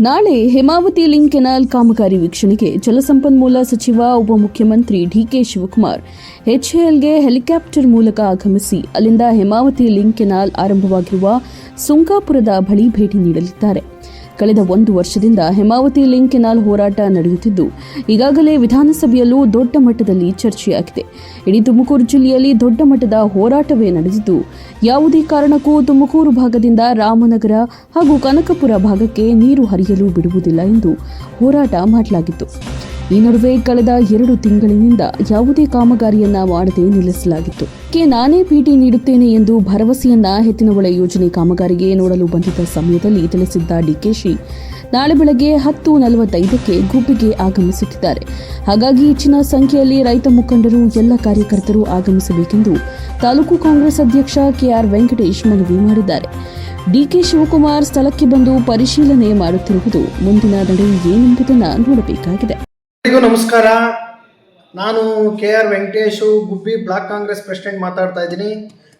ನಾಳೆ Hemavathi link canal ಕಾಮಗಾರಿ ವೀಕ್ಷಣೆಗೆ ಜಲಸಂಪನ್ಮೂಲ ಸಚಿವ ಉಪಮುಖ್ಯಮಂತ್ರಿ ಡಿಕೆ ಶಿವಕುಮಾರ್ ಎಚ್ಎಎಲ್ಗೆ ಹೆಲಿಕಾಪ್ಟರ್ ಮೂಲಕ ಆಗಮಿಸಿ ಅಲ್ಲಿಂದ ಹೇಮಾವತಿ ಲಿಂಕ್ ಕೆನಾಲ್ ಆರಂಭವಾಗಿರುವ ಸುಂಕಾಪುರದ ಬಳಿ ಭೇಟಿ ನೀಡಲಿದ್ದಾರೆ. ಕಳೆದ 1 ವರ್ಷದಿಂದ ಹೇಮಾವತಿ ಲಿಂಕ್ ಕೆನಾಲ್ ಹೋರಾಟ ನಡೆಯುತ್ತಿದ್ದು ಈಗಾಗಲೇ ವಿಧಾನಸಭೆಯಲ್ಲೂ ದೊಡ್ಡ ಮಟ್ಟದಲ್ಲಿ ಚರ್ಚೆಯಾಗಿದೆ. ಇಡೀ ತುಮಕೂರು ಜಿಲ್ಲೆಯಲ್ಲಿ ದೊಡ್ಡ ಮಟ್ಟದ ಹೋರಾಟವೇ ನಡೆದಿದ್ದು ಯಾವುದೇ ಕಾರಣಕ್ಕೂ ತುಮಕೂರು ಭಾಗದಿಂದ ರಾಮನಗರ ಹಾಗೂ ಕನಕಪುರ ಭಾಗಕ್ಕೆ ನೀರು ಹರಿಯಲು ಬಿಡುವುದಿಲ್ಲ ಎಂದು ಹೋರಾಟ ಮಾಡಲಾಗಿತ್ತು. ಈ ನಡುವೆ ಕಳೆದ 2 ತಿಂಗಳಿನಿಂದ ಯಾವುದೇ ಕಾಮಗಾರಿಯನ್ನ ಮಾಡದೆ ನಿಲ್ಲಿಸಲಾಗಿತ್ತು. ನಾನೇ ಭೇಟಿ ನೀಡುತ್ತೇನೆ ಎಂದು ಭರವಸೆಯನ್ನ ಎತ್ತಿನಹೊಳೆ ಯೋಜನೆ ಕಾಮಗಾರಿಗೆ ನೋಡಲು ಬಂದಿದ್ದ ಸಮಯದಲ್ಲಿ ತಿಳಿಸಿದ್ದ ಡಿಕೆಶಿ ನಾಳೆ ಬೆಳಗ್ಗೆ 10:45ಕ್ಕೆ ಗುಬ್ಬಿಗೆ ಆಗಮಿಸುತ್ತಿದ್ದಾರೆ. ಹಾಗಾಗಿ ಹೆಚ್ಚಿನ ಸಂಖ್ಯೆಯಲ್ಲಿ ರೈತ ಮುಖಂಡರು ಎಲ್ಲ ಕಾರ್ಯಕರ್ತರು ಆಗಮಿಸಬೇಕೆಂದು ತಾಲೂಕು ಕಾಂಗ್ರೆಸ್ ಅಧ್ಯಕ್ಷ ಕೆಆರ್ ವೆಂಕಟೇಶ್ ಮನವಿ ಮಾಡಿದ್ದಾರೆ. ಡಿಕೆ ಶಿವಕುಮಾರ್ ಸ್ಥಳಕ್ಕೆ ಬಂದು ಪರಿಶೀಲನೆ ಮಾಡುತ್ತಿರುವುದು ಮುಂದಿನ ನಡೆ ಏನೆಂಬುದನ್ನು ನೋಡಬೇಕಾಗಿದೆ. ನಮಸ್ಕಾರ, ನಾನು ಕೆಆರ್ ವೆಂಕಟೇಶು, ಗುಬ್ಬಿ ಬ್ಲಾಕ್ ಕಾಂಗ್ರೆಸ್ ಪ್ರೆಸಿಡೆಂಟ್ ಮಾತಾಡ್ತಾ ಇದ್ದೀನಿ.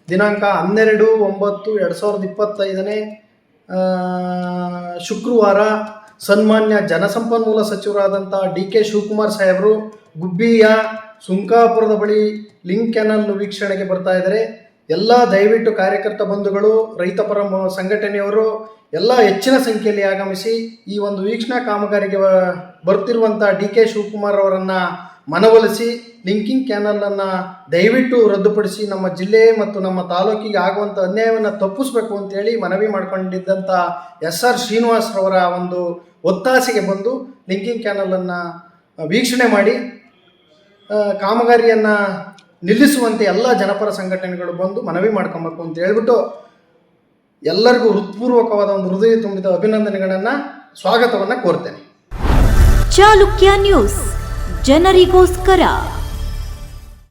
ದಿನಾಂಕ 12/9/2025 ಶುಕ್ರವಾರ ಸನ್ಮಾನ್ಯ ಜಲಸಂಪನ್ಮೂಲ ಸಚಿವರಾದಂಥ ಡಿಕೆ ಶಿವಕುಮಾರ್ ಸಾಹೇಬರು ಗುಬ್ಬಿಯ ಸುಂಕಾಪುರದ ಬಳಿ ಲಿಂಕ್ ಕೆನಾಲ್ ವೀಕ್ಷಣೆಗೆ ಬರ್ತಾ ಇದ್ದಾರೆ. ಎಲ್ಲ ದಯವಿಟ್ಟು ಕಾರ್ಯಕರ್ತ ಬಂಧುಗಳು, ರೈತಪರ ಸಂಘಟನೆಯವರು ಎಲ್ಲ ಹೆಚ್ಚಿನ ಸಂಖ್ಯೆಯಲ್ಲಿ ಆಗಮಿಸಿ ಈ ಒಂದು ವೀಕ್ಷಣಾ ಕಾಮಗಾರಿಗೆ ಬರ್ತಿರುವಂಥ ಡಿಕೆ ಶಿವಕುಮಾರ್ ಅವರನ್ನು ಮನವೊಲಿಸಿ ಲಿಂಕಿಂಗ್ ಕ್ಯಾನಲನ್ನು ದಯವಿಟ್ಟು ರದ್ದುಪಡಿಸಿ ನಮ್ಮ ಜಿಲ್ಲೆ ಮತ್ತು ನಮ್ಮ ತಾಲೂಕಿಗೆ ಆಗುವಂಥ ಅನ್ಯಾಯವನ್ನು ತಪ್ಪಿಸಬೇಕು ಅಂತೇಳಿ ಮನವಿ ಮಾಡಿಕೊಂಡಿದ್ದಂಥ SR ಶ್ರೀನಿವಾಸರವರ ಒಂದು ಒತ್ತಾಸೆಗೆ ಬಂದು ಲಿಂಕಿಂಗ್ ಕ್ಯಾನಲನ್ನು ವೀಕ್ಷಣೆ ಮಾಡಿ ಕಾಮಗಾರಿಯನ್ನು ನಿಲ್ಲಿಸುವಂತೆ ಎಲ್ಲ ಜನಪರ ಸಂಘಟನೆಗಳು ಬಂದು ಮನವಿ ಮಾಡ್ಕೊಬೇಕು ಅಂತ ಹೇಳ್ಬಿಟ್ಟು ಎಲ್ಲರಿಗೂ ಹೃತ್ಪೂರ್ವಕವಾದ ಒಂದು ಹೃದಯ ತುಂಬಿದ ಅಭಿನಂದನೆಗಳನ್ನು, ಸ್ವಾಗತವನ್ನು ಕೋರ್ತೇನೆ. ಚಾಲುಕ್ಯ ನ್ಯೂಸ್, ಜನರಿಗೋಸ್ಕರ.